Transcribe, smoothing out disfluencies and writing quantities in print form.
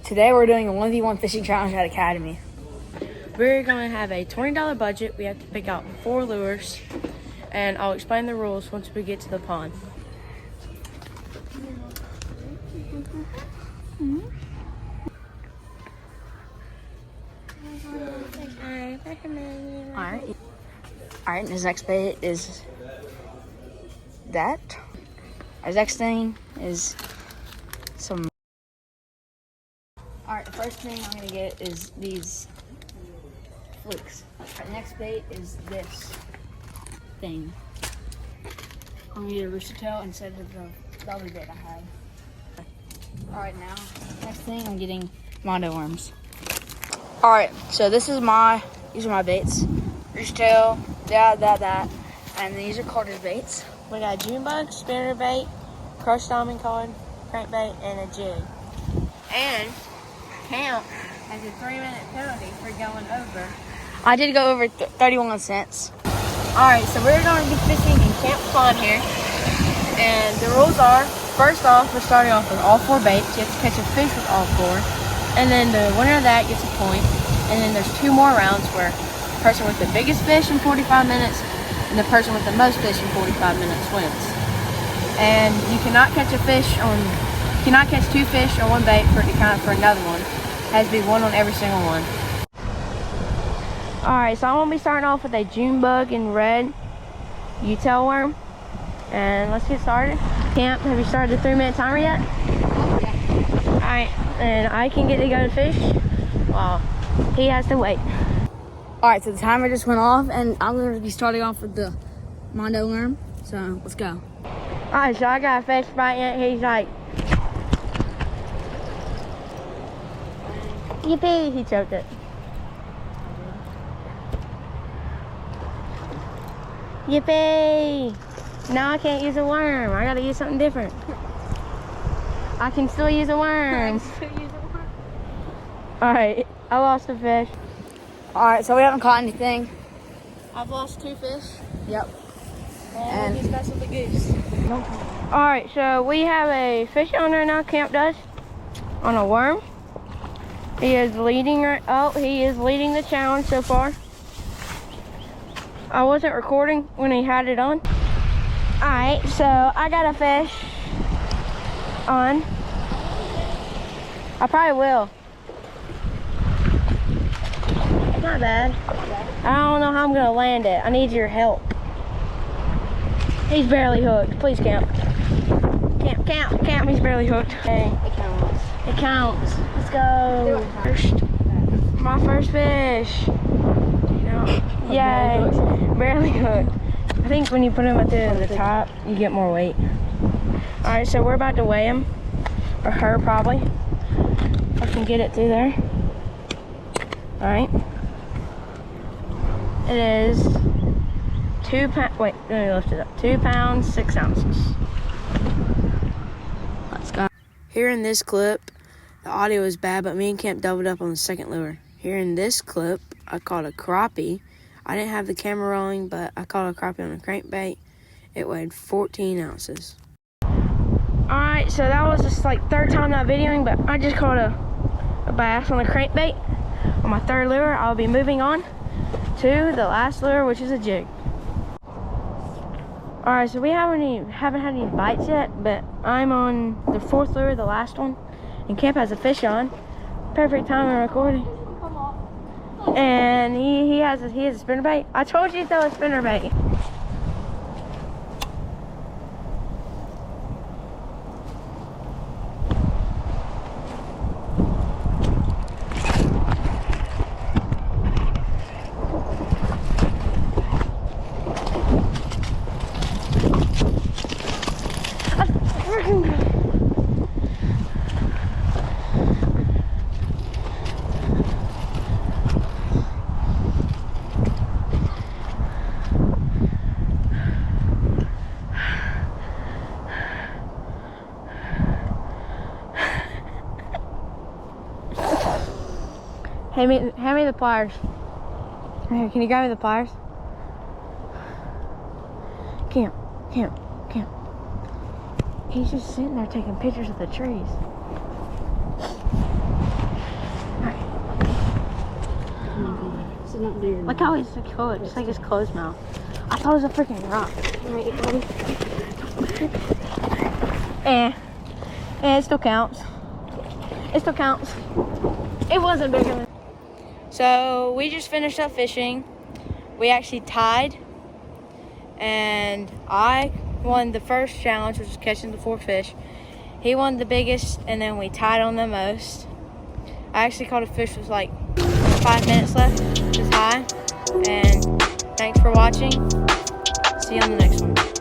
Today we're doing a 1v1 fishing challenge at Academy. We're going to have a $20 budget. We have to pick out 4 lures, and I'll explain the rules once we get to the pond. Alright, his next bait is that. Our next thing is some. Alright, the first thing I'm gonna get is these flukes. Our next bait is this thing. I'm gonna get a rooster tail instead of the other bait I had. Alright, now, next thing I'm getting mondo worms. Alright, so these are my baits. Rooster tail, that, and these are Carter's baits. We got June bug, spinner bait, crushed diamond cod, crankbait, and a jig. And Camp has a 3-minute penalty for going over. I did go over 31 cents. Alright, so we're going to be fishing in Camp Pond here. And the rules are, first off, we're starting off with all 4 baits. You have to catch a fish with all 4. And then the winner of that gets a point. And then there's 2 more rounds where the person with the biggest fish in 45 minutes and the person with the most fish in 45 minutes wins. And you cannot catch 2 fish on one bait for it to count for another one. It has to be 1 on every single one. Alright, so I'm going to be starting off with a June bug in red U-tail worm. And let's get started. Camp, have you started the 3-minute timer yet? Yeah. Alright, and I can get to go to fish while he has to wait. Alright, so the timer just went off, and I'm going to be starting off with the mondo worm. So, let's go. Alright, so I got a fish biting it. He's like, yippee, he choked it. Yippee! Now I can't use a worm. I gotta use something different. I can still use a worm. Alright, I lost a fish. Alright, so we haven't caught anything. I've lost 2 fish. Yep. And he's messing with the goose. Alright, so we have a fish on right now, Camp does, on a worm. He is leading the challenge so far. I wasn't recording when he had it on. Alright, so I got a fish on. I probably will. Not bad. I don't know how I'm gonna land it. I need your help. He's barely hooked. Please Camp. Camp, he's barely hooked. Okay. It counts. Let's go. My first fish. Yay. Barely hooked. I think when you put him at the top, you get more weight. Alright, so we're about to weigh him. Or her, probably. If I can get it through there. Alright. It is 2 pounds. Wait, let me lift it up. 2 pounds, 6 ounces. Let's go. Here in this clip, the audio is bad, but me and Camp doubled up on the second lure. Here in this clip, I caught a crappie. I didn't have the camera rolling, but I caught a crappie on a crankbait. It weighed 14 ounces. Alright, so that was just like 3rd time not videoing, but I just caught a bass on a crankbait. On my 3rd lure, I'll be moving on to the last lure, which is a jig. Alright, so we haven't had any bites yet, but I'm on the 4th lure, the last one, and Camp has a fish on. Perfect time in recording. And he has a spinnerbait. I told you to throw a spinnerbait. Hand me the pliers. Here, can you grab me the pliers? Camp. He's just sitting there taking pictures of the trees. not bigger. Look how he's closed. It's like his closed mouth. I thought it was a freaking rock. It still counts. It still counts. It wasn't bigger than. So we just finished up fishing. We actually tied, and I won the first challenge, which was catching the 4 fish. He won the biggest, and then we tied on the most. I actually caught a fish with like 5 minutes left to tie. And thanks for watching. See you on the next one.